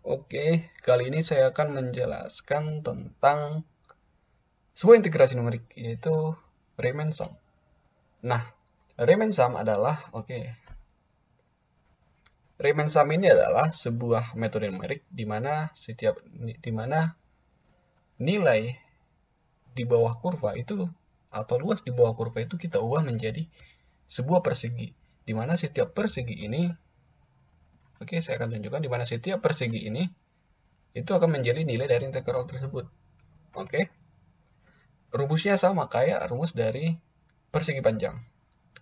Oke, kali ini saya akan menjelaskan tentang sebuah integrasi numerik, yaitu Riemann sum. Nah, Riemann sum adalah, Riemann sum ini adalah sebuah metode numerik di mana nilai di bawah kurva itu atau luas di bawah kurva itu kita ubah menjadi sebuah persegi, di mana setiap persegi ini, saya akan tunjukkan di mana setiap persegi ini itu akan menjadi nilai dari integral tersebut. Oke. Rumusnya sama kayak rumus dari persegi panjang.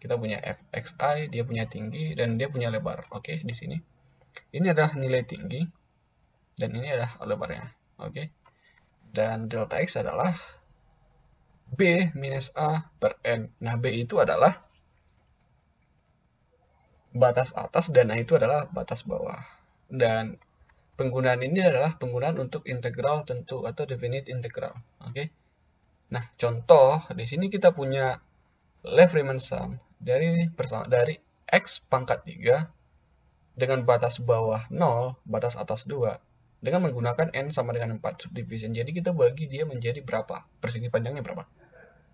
Kita punya fxi, dia punya tinggi dan dia punya lebar. Oke, di sini. Ini adalah nilai tinggi dan ini adalah lebarnya. Oke. Dan delta x adalah b minus a per n. Nah, b itu adalah batas atas dan a itu adalah batas bawah. Dan penggunaan ini adalah penggunaan untuk integral tentu atau definite integral. Oke. Nah, contoh di sini kita punya left Riemann sum dari x pangkat 3 dengan batas bawah 0, batas atas 2 dengan menggunakan n sama dengan 4 subdivision. Jadi kita bagi dia menjadi berapa? Persegi panjangnya berapa?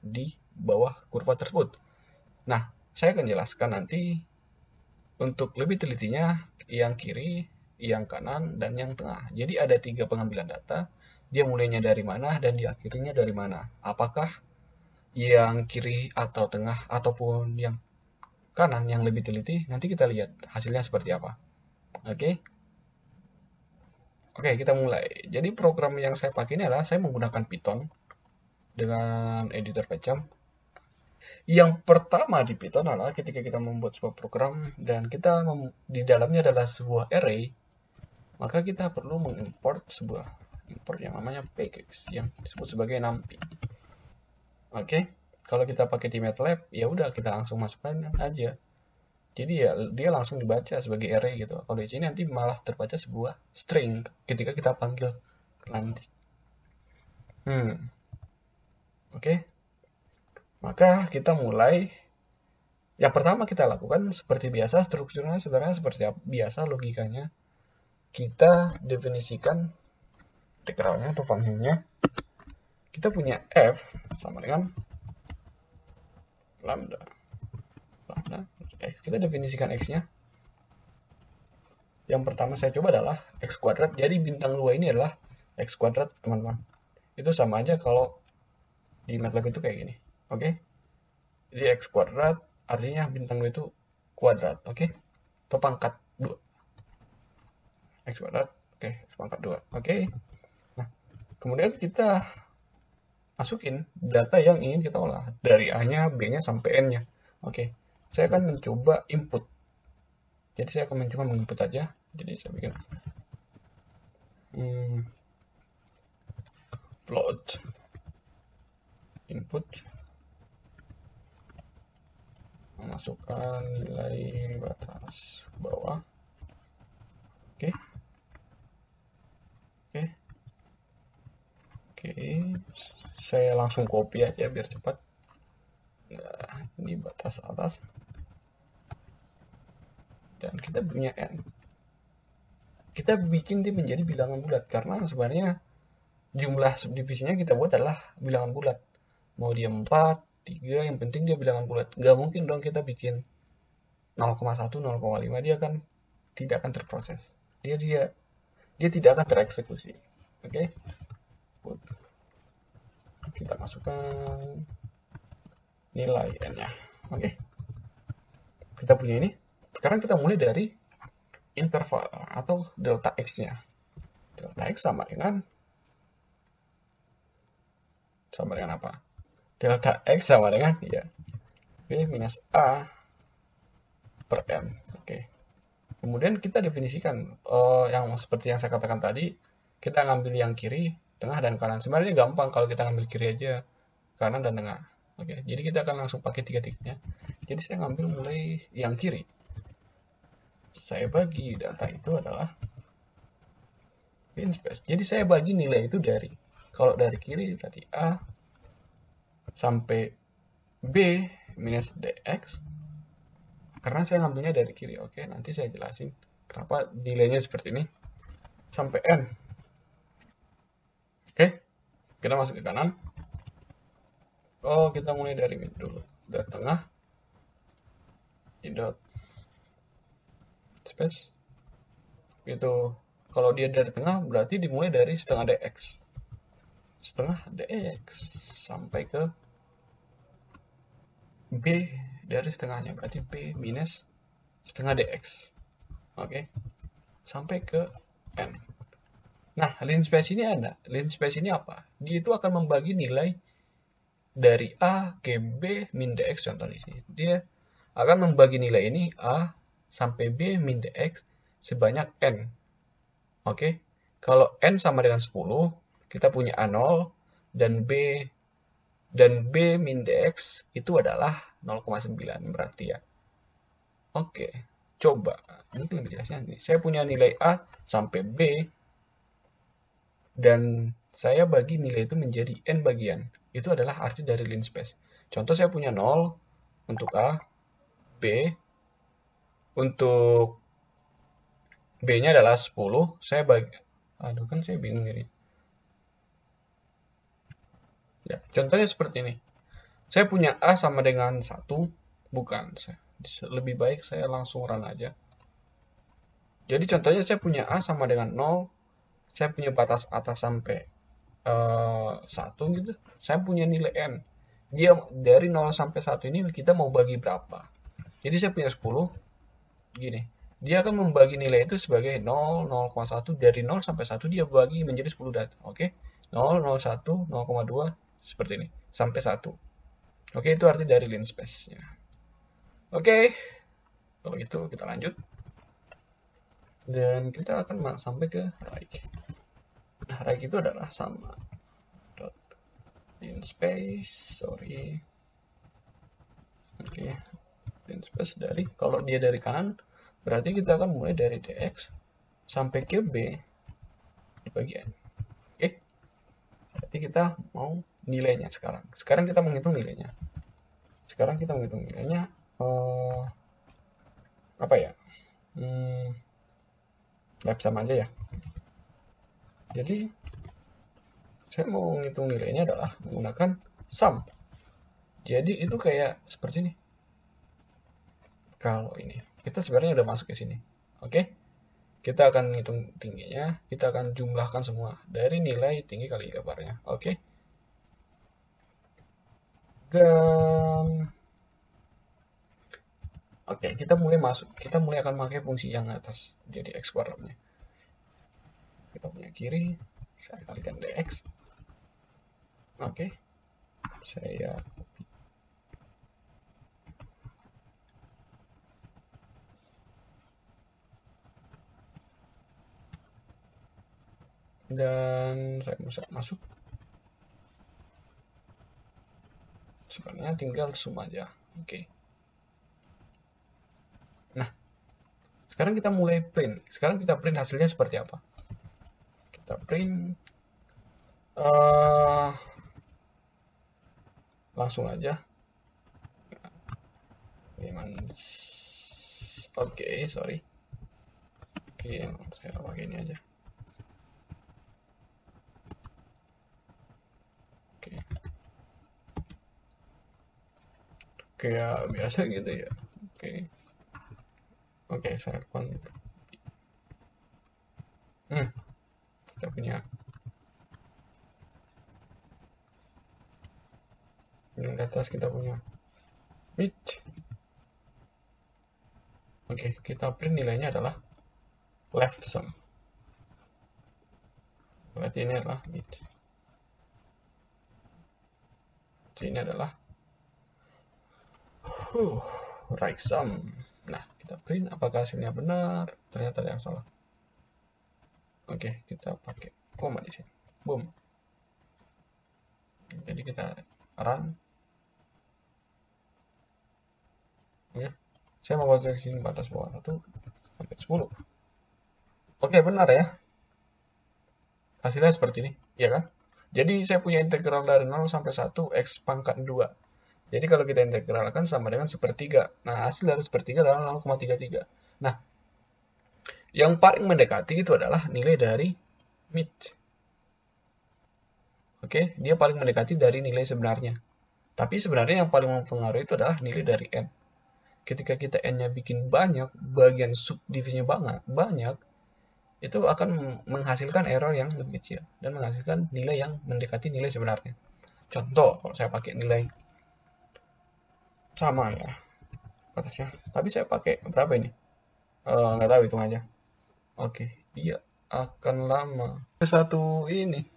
Di bawah kurva tersebut. Nah, saya akan jelaskan nanti untuk lebih telitinya yang kiri, yang kanan, dan yang tengah. Jadi ada 3 pengambilan data. Dia mulainya dari mana dan diakhirinya dari mana. Apakah yang kiri atau tengah ataupun yang kanan yang lebih teliti, nanti kita lihat hasilnya seperti apa. Oke. Oke, kita mulai. Jadi program yang saya pakai ini adalah saya menggunakan Python dengan editor PyCharm. Yang pertama di Python adalah ketika kita membuat sebuah program dan kita di dalamnya adalah sebuah array, maka kita perlu mengimport sebuah import yang namanya package yang disebut sebagai numpy. Oke. Kalau kita pakai di MATLAB, ya udah kita langsung masukkan aja. Jadi ya dia langsung dibaca sebagai array gitu. Kalau di sini nanti malah terbaca sebuah string ketika kita panggil nanti. Oke. Maka kita mulai. Yang pertama kita lakukan seperti biasa, strukturnya sebenarnya seperti biasa logikanya. Kita definisikan integralnya atau fungsinya. Kita punya f sama dengan lambda. Kita definisikan x-nya. Yang pertama saya coba adalah x kuadrat. Jadi bintang 2 ini adalah x kuadrat, teman-teman. Itu sama aja kalau di MATLAB itu kayak gini. Oke. Jadi x kuadrat artinya bintang 2 itu kuadrat. Oke. Atau pangkat 2. X kuadrat. Oke, x pangkat 2. Oke. Nah, kemudian kita masukin data yang ingin kita olah. Dari A-nya, B-nya, sampai N-nya. Oke. Saya akan mencoba input. Jadi saya akan mencoba menginput aja. Jadi saya bikin plot input, memasukkan nilai batas bawah. Oke. Saya langsung copy aja biar cepat. Nah, ini batas atas. Dan kita punya n. Kita bikin dia menjadi bilangan bulat karena sebenarnya jumlah subdivisinya kita buat adalah bilangan bulat. Mau dia 4, 3, yang penting dia bilangan bulat. Gak mungkin dong kita bikin 0,1, 0,5, dia kan tidak akan terproses. Dia tidak akan tereksekusi. Oke. Kita masukkan nilai n-nya. Oke. Kita punya ini. Sekarang kita mulai dari interval atau delta x-nya. Delta x sama dengan apa? Delta x sama dengan b minus a per m. Oke. Kemudian kita definisikan yang seperti yang saya katakan tadi, kita ngambil yang kiri, tengah, dan kanan. Sebenarnya gampang kalau kita ngambil kiri aja, kanan dan tengah. Oke, jadi kita akan langsung pakai tiga-tiganya. Jadi saya ngambil mulai yang kiri. Saya bagi data itu adalah bin space. Jadi saya bagi nilai itu kalau dari kiri berarti A sampai B minus dx. Karena saya ngambilnya dari kiri. Oke, nanti saya jelasin kenapa nilainya seperti ini. sampai N. Oke, kita masuk ke kanan. Oh, kita mulai dari mid dulu. Dari tengah. Dot space. Itu kalau dia dari tengah berarti dimulai dari setengah dx. Setengah dx sampai ke B dari setengahnya, berarti B minus setengah dx. Oke, sampai ke N. Nah, linspace ini ada. Linspace ini apa? Dia itu akan membagi nilai dari A ke B min dx, contoh di sini. Dia akan membagi nilai ini A sampai B min dx sebanyak N. Oke, kalau N sama dengan 10, kita punya A0 dan B min dx itu adalah 0,9 berarti ya. Oke, coba ini lebih jelasnya nih. Saya punya nilai A sampai B dan saya bagi nilai itu menjadi N bagian. Itu adalah arti dari linspace. Contoh saya punya 0 untuk A, B, untuk B-nya adalah 10, saya bagi, aduh kan saya bingung ini. Ya, contohnya seperti ini. Saya punya A sama dengan 1, bukan. Lebih baik saya langsung run aja. Jadi contohnya saya punya A sama dengan 0, saya punya batas atas sampai 1 gitu, saya punya nilai N. Dia dari 0 sampai 1 ini kita mau bagi berapa. Jadi saya punya 10, gini. Dia akan membagi nilai itu sebagai 0, 0,1, dari 0 sampai 1 dia bagi menjadi 10 data. Oke, 0, 0,1, 0,2, seperti ini, sampai 1. Oke, itu arti dari linspace-nya. Oke, kalau gitu kita lanjut. Dan kita akan sampai ke right. Nah, right itu adalah sama dot linspace, sorry. Oke, linspace dari, kalau dia dari kanan, berarti kita akan mulai dari dx sampai ke b di bagian. Oke, berarti kita mau nilainya sekarang. Sekarang kita menghitung nilainya. Apa ya? Lab sama aja ya. Jadi saya mau menghitung nilainya adalah menggunakan sum. Jadi itu kayak seperti ini. Kalau ini kita sebenarnya udah masuk ke sini. Oke, kita akan hitung tingginya, kita akan jumlahkan semua dari nilai tinggi kali lebarnya. Oke, dan oke, kita mulai akan pakai fungsi yang atas, jadi x kuadratnya. Kita punya kiri, saya kalikan dx. Oke, saya copy. Dan saya bisa masuk. Sebenarnya tinggal zoom aja. Oke. Nah, sekarang kita mulai print. Sekarang kita print hasilnya seperti apa? Kita print langsung aja. Oke, sorry. Oke, saya pakai ini aja. Oke. Kayak biasa gitu ya. Oke. Oke, saya lakukan. Kita punya ini di atas, kita punya mid. Oke, kita print nilainya adalah left sum. Berarti ini adalah mid. Ini adalah right sum. Nah, kita print apakah hasilnya benar. Ternyata ada yang salah. Oke, kita pakai koma di sini. Boom. Jadi kita run. Ya, saya mau baca sini batas bawah 1 sampai 10. Oke, benar ya. Hasilnya seperti ini, ya kan? Jadi saya punya integral dari 0 sampai 1 x pangkat 2. Jadi kalau kita integralkan sama dengan sepertiga. Nah, hasil dari sepertiga adalah 0,33. Nah, Yang paling mendekati itu adalah nilai dari mid. Oke, dia paling mendekati dari nilai sebenarnya. Tapi sebenarnya yang paling mempengaruhi itu adalah nilai dari n. Ketika kita n-nya bikin banyak, bagian subdivisinya banyak, itu akan menghasilkan error yang lebih kecil dan menghasilkan nilai yang mendekati nilai sebenarnya. Contoh, kalau saya pakai nilai sama ya batasnya, tapi saya pakai berapa ini? Nggak tahu, hitung aja. Oke, dia akan lama. Satu ini.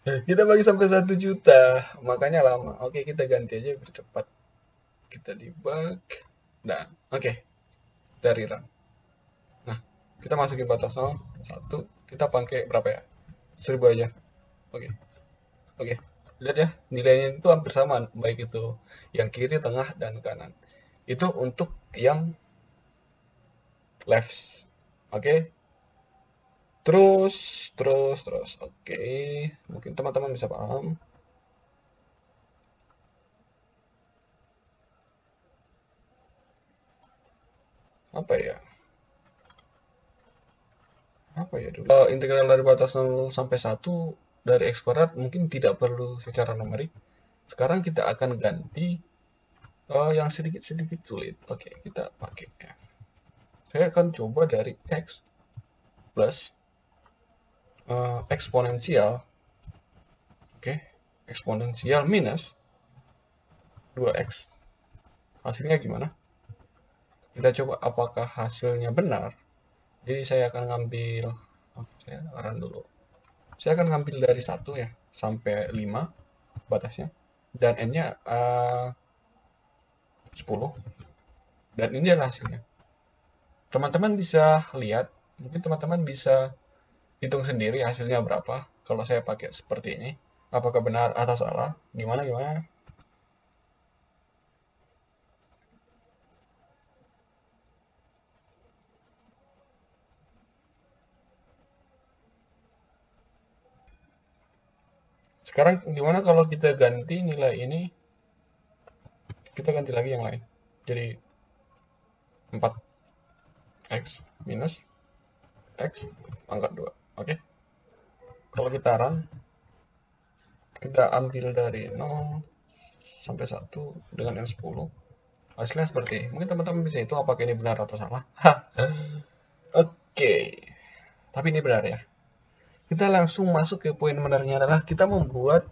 Kita bagi sampai 1 juta, makanya lama. Oke, kita ganti aja biar cepat. Kita debug dan oke, dari run. Nah, kita masukin batas 0, 1, kita pakai berapa ya? 1000 aja. Oke. Oke. Lihat ya, nilainya itu hampir sama, baik itu yang kiri, tengah, dan kanan. Itu untuk yang left. Oke. Terus. Oke. Mungkin teman-teman bisa paham. Apa ya dulu? Integral dari batas 0 sampai 1 dari x kuadrat mungkin tidak perlu secara numerik. Sekarang kita akan ganti yang sedikit sulit. Oke, kita pakai f. Saya akan coba dari x plus eksponensial. Oke, eksponensial minus 2x. Hasilnya gimana? Kita coba apakah hasilnya benar. Jadi saya akan ngambil, saya run dulu. Saya akan ngambil dari 1 ya, sampai 5 batasnya. Dan n-nya 10. Dan ini adalah hasilnya. Teman-teman bisa lihat, mungkin teman-teman bisa hitung sendiri hasilnya berapa. Kalau saya pakai seperti ini, apakah benar atau salah? Gimana? Sekarang gimana kalau kita ganti nilai ini, kita ganti lagi yang lain. Jadi 4x minus x pangkat 2. Oke. Kalau kita run, kita ambil dari 0 sampai 1 dengan n10. Hasilnya seperti ini. Mungkin teman-teman bisa hitung apakah ini benar atau salah. Oke. Tapi ini benar ya. Kita langsung masuk ke poin menariknya, adalah kita membuat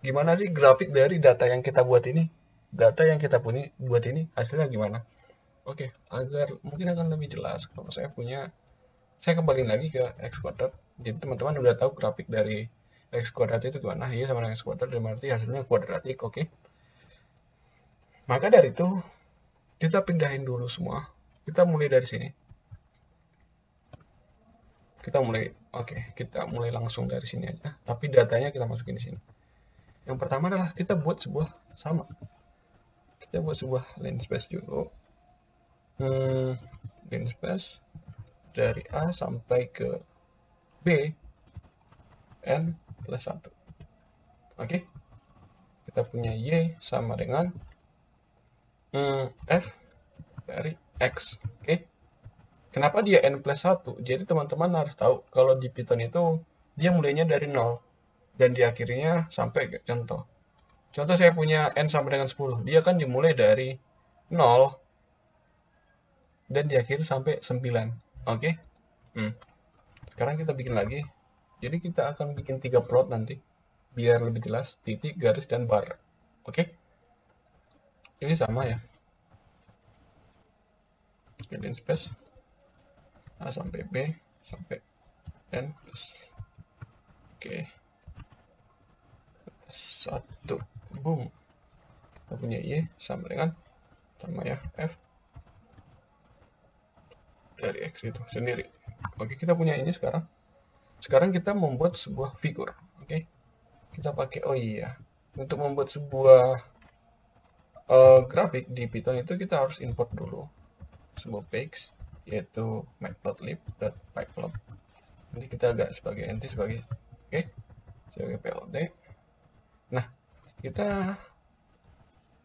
gimana sih grafik dari data yang kita buat ini. Data yang kita buat ini hasilnya gimana. Oke, agar mungkin akan lebih jelas kalau saya kembali lagi ke x kuadrat. Jadi teman-teman udah tahu grafik dari x kuadrat itu gimana. Ya, sama dengan x kuadrat, berarti hasilnya kuadratik. Oke. Maka dari itu kita pindahin dulu semua. Kita mulai dari sini. Kita mulai langsung dari sini aja. Tapi datanya kita masukin di sini. Yang pertama adalah kita buat sebuah sama. Kita buat sebuah linspace dulu. Linspace dari A sampai ke B n plus 1. Oke. Kita punya Y sama dengan F dari X. Oke. Kenapa dia n plus 1? Jadi teman-teman harus tahu kalau di Python itu dia mulainya dari 0 dan diakhirinya sampai ke contoh. Contoh saya punya n sama dengan 10. Dia kan dimulai dari 0 dan diakhiri sampai 9. Oke. Sekarang kita bikin lagi. Jadi kita akan bikin 3 plot nanti biar lebih jelas, titik, garis, dan bar. Oke. Ini sama ya. Linspace A sampai B sampai N plus. Oke. 1. Boom. Kita punya Y sama dengan ya F dari X itu sendiri. Oke, kita punya ini sekarang. Sekarang kita membuat sebuah figur. Oke. Kita pakai, untuk membuat sebuah grafik di Python itu kita harus import dulu sebuah page, yaitu matplotlib.pyplot. Nanti kita agak sebagai sebagai PLD. Nah, kita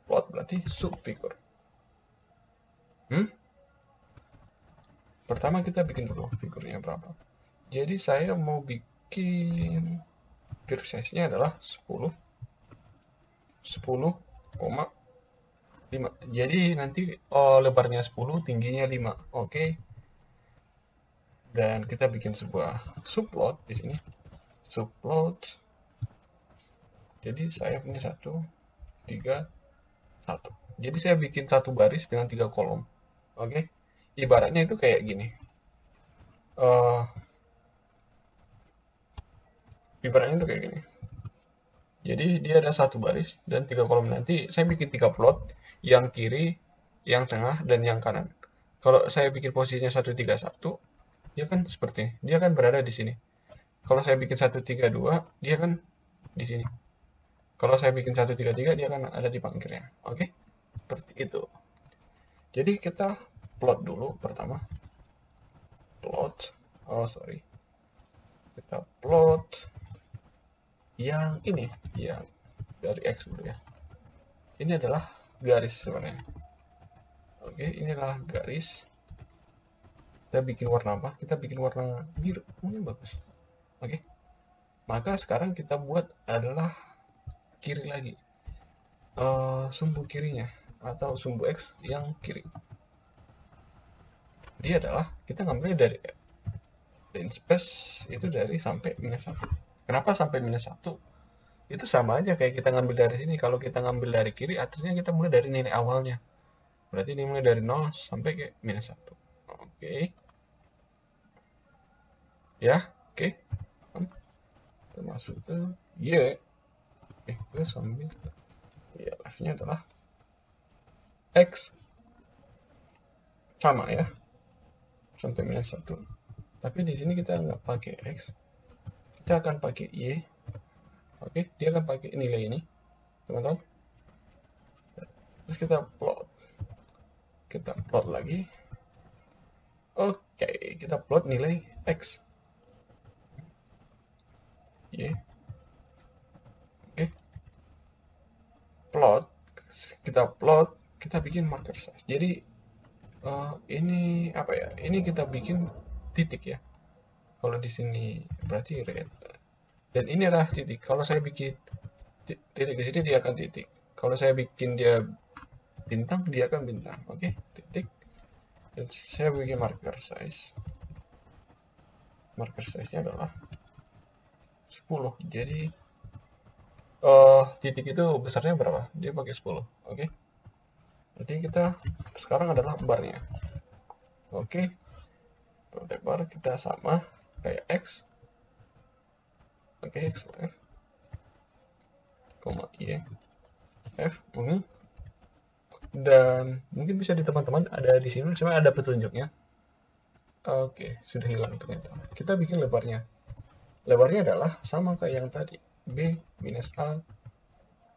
plot berarti subfigur. Pertama kita bikin dulu figurnya berapa. Jadi saya mau bikin figure size-nya adalah 10,5. Jadi nanti lebarnya 10, tingginya 5. Oke. Dan kita bikin sebuah subplot di sini. Subplot. Jadi saya punya 1, 3, 1. Jadi saya bikin satu baris dengan 3 kolom. Oke. Ibaratnya itu kayak gini. Ibaratnya itu kayak gini. Jadi dia ada satu baris dan 3 kolom. Nanti saya bikin 3 plot, yang kiri, yang tengah, dan yang kanan. Kalau saya bikin posisinya 1, 3, 1, dia kan seperti ini. Dia kan berada di sini. Kalau saya bikin 1, 3, 2, dia kan di sini. Kalau saya bikin 1, 3, 3, dia kan ada di pinggirnya. Oke? Seperti itu. Jadi kita plot dulu pertama. Plot. Kita plot yang ini, yang dari X dulu ya. Ini adalah garis sebenarnya. Oke, ini adalah garis. Kita bikin warna apa? Kita bikin warna biru. Ini bagus. Oke. Maka sekarang kita buat adalah kiri lagi. Sumbu kirinya atau sumbu X yang kiri. Dia adalah kita ngambil dari space itu dari sampai -1. Kenapa sampai -1? Itu sama aja kayak kita ngambil dari sini. Kalau kita ngambil dari kiri, artinya kita mulai dari nilai awalnya. Berarti ini mulai dari 0 sampai ke -1. Oke. Ya, oke. Kita masuk ke Y. Itu sambil ya, F-nya adalah X. Sama ya. Sampai -1. Tapi di sini kita nggak pakai X. Kita akan pakai Y. Oke, dia akan pakai nilai ini, teman-teman. Terus kita plot. Kita plot lagi. Oke, kita plot nilai X. Y. Oke. Plot. Kita plot. Kita bikin marker size. Jadi ini apa ya? Ini kita bikin titik ya. Kalau di sini berarti red. Dan ini adalah titik. Kalau saya bikin titik di sini, dia akan titik. Kalau saya bikin dia bintang, dia akan bintang. Oke, titik. Dan saya bikin marker size. Marker size-nya adalah 10. Jadi titik itu besarnya berapa? Dia pakai 10. Oke. Jadi kita sekarang adalah barnya. Oke. Bar kita sama kayak X. Oke, X, F, koma Y, F, dan mungkin bisa di teman-teman ada di sini, sebenarnya ada petunjuknya. Oke, sudah hilang ternyata. Kita bikin lebarnya. Lebarnya adalah sama kayak yang tadi, B minus A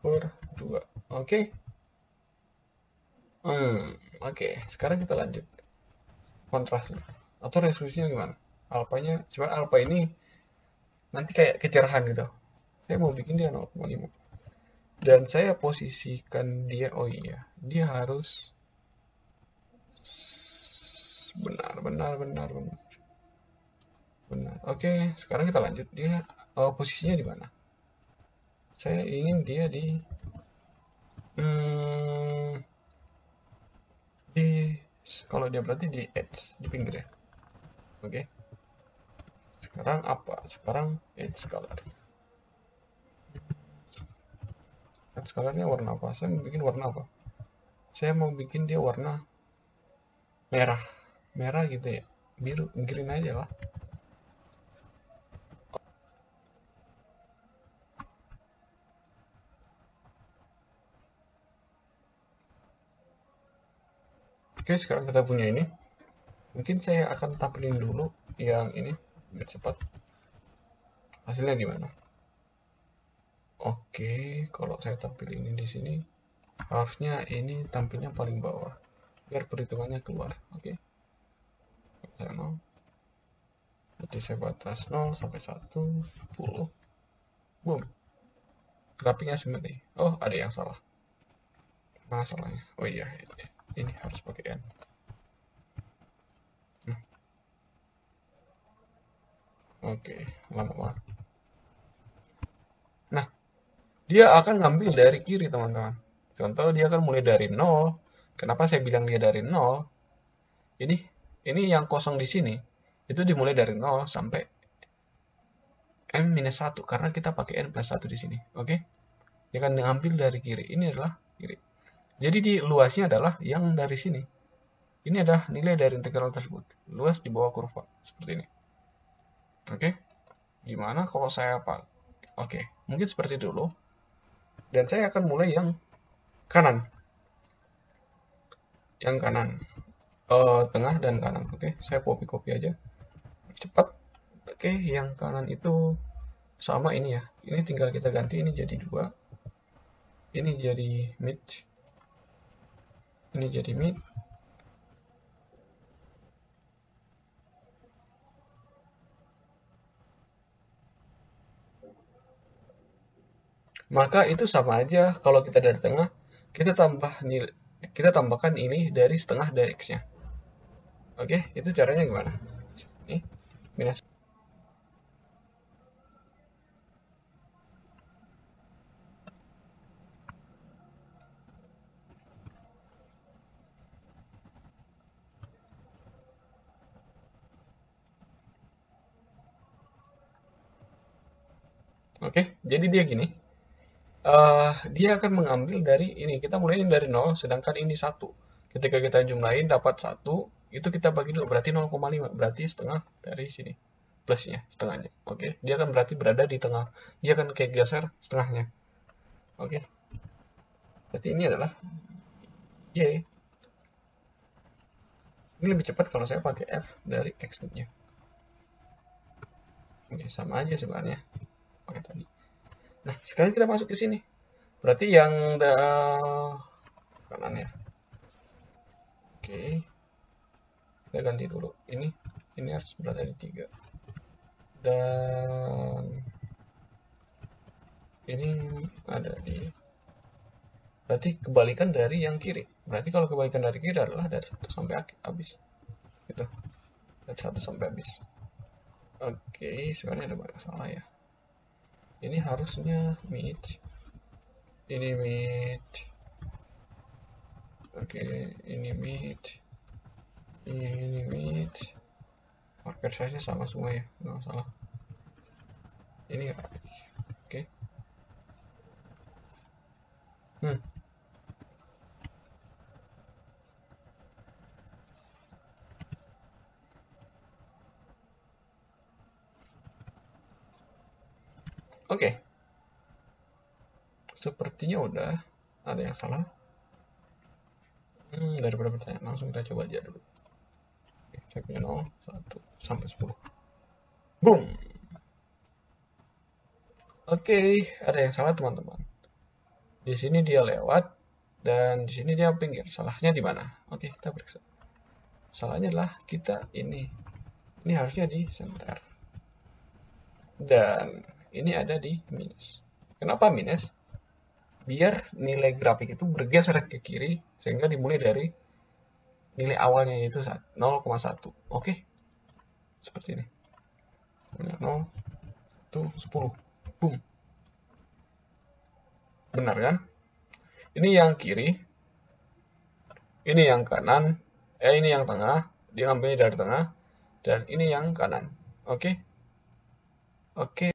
per 2. Oke. Oke, sekarang kita lanjut. Kontrasnya atau resolusinya gimana? Alpanya, cuma alpha ini nanti kayak kecerahan gitu. Saya mau bikin dia 0,5. Dan saya posisikan dia, oh iya, dia harus benar. Oke, sekarang kita lanjut. Dia posisinya di mana? Saya ingin dia di kalau dia berarti di edge, di pinggir ya. Oke. Sekarang apa? Sekarang edge color. Edge colornya warna apa? Saya mau bikin warna apa? Saya mau bikin dia warna merah. Merah gitu ya. Biru, green aja lah. Oke, sekarang kita punya ini. Mungkin saya akan tampilin dulu yang ini biar cepat. Hasilnya gimana? Oke, kalau saya tampilin ini di sini, harusnya ini tampilnya paling bawah biar perhitungannya keluar. Oke. Saya 0. Jadi saya batas 0 sampai 1, 10. Boom. Grafiknya seperti. Oh, ada yang salah. Mana salahnya? Oh iya, ini harus pakai N. Oke, lama banget. Nah, dia akan ngambil dari kiri, teman-teman. Contoh, dia akan mulai dari 0. Kenapa saya bilang dia dari 0? Ini yang kosong di sini. Itu dimulai dari 0 sampai M-1. Karena kita pakai N plus 1 di sini. Oke? Dia akan diambil dari kiri. Ini adalah kiri. Jadi di luasnya adalah yang dari sini. Ini adalah nilai dari integral tersebut. Luas di bawah kurva. Seperti ini. Oke? Gimana kalau saya pakai? Oke, mungkin seperti dulu. Dan saya akan mulai yang kanan. Yang kanan. Tengah dan kanan. Oke, saya copy aja. Cepat. Oke, yang kanan itu sama ini ya. Ini tinggal kita ganti. Ini jadi 2. Ini jadi mid. Ini jadi mid. Maka itu sama aja kalau kita dari tengah, kita tambahkan ini dari setengah dari X-nya. Oke, itu caranya gimana? Ini minus. Oke, jadi dia gini. Dia akan mengambil dari ini. Kita mulai dari 0, sedangkan ini 1. Ketika kita jumlahin dapat 1, itu kita bagi dulu, berarti 0,5. Berarti setengah dari sini. Plusnya, setengahnya. Oke, dia akan berarti berada di tengah. Dia akan kayak geser setengahnya. Oke. Berarti ini adalah Y. Ini lebih cepat kalau saya pakai F dari X-nya. Oke, sama aja sebenarnya. Pakai tadi. Nah, sekarang kita masuk ke sini. Berarti yang kanan ya. Oke. Kita ganti dulu. Ini harus berada di 3. Dan ini ada di, berarti kebalikan dari yang kiri. Berarti kalau kebalikan dari kiri adalah dari 1 sampai habis. Gitu. Dari 1 sampai habis. Oke, sebenarnya ada banyak salah ya. Ini harusnya mid. Ini mid. Oke, ini mid. Ini mid. Marker size-nya sama semua ya, nggak salah. Ini oke. Oke. Sepertinya udah ada yang salah. Daripada bertanya, langsung kita coba aja dulu. Oke, saya punya 0, 1, sampai 10. Boom! Oke, ada yang salah teman-teman. Di sini dia lewat, dan di sini dia pinggir. Salahnya di mana? Oke, kita periksa. Salahnya adalah kita ini. Ini harusnya di center. Dan ini ada di minus. Kenapa minus? Biar nilai grafik itu bergeser ke kiri, sehingga dimulai dari nilai awalnya yaitu 0,1. Oke? Seperti ini. 0, 1, 10. Boom. Benar kan? Ini yang kiri. Ini yang kanan. Ini yang tengah. Dia ngambilnya dari tengah. Dan ini yang kanan. Oke? Oke.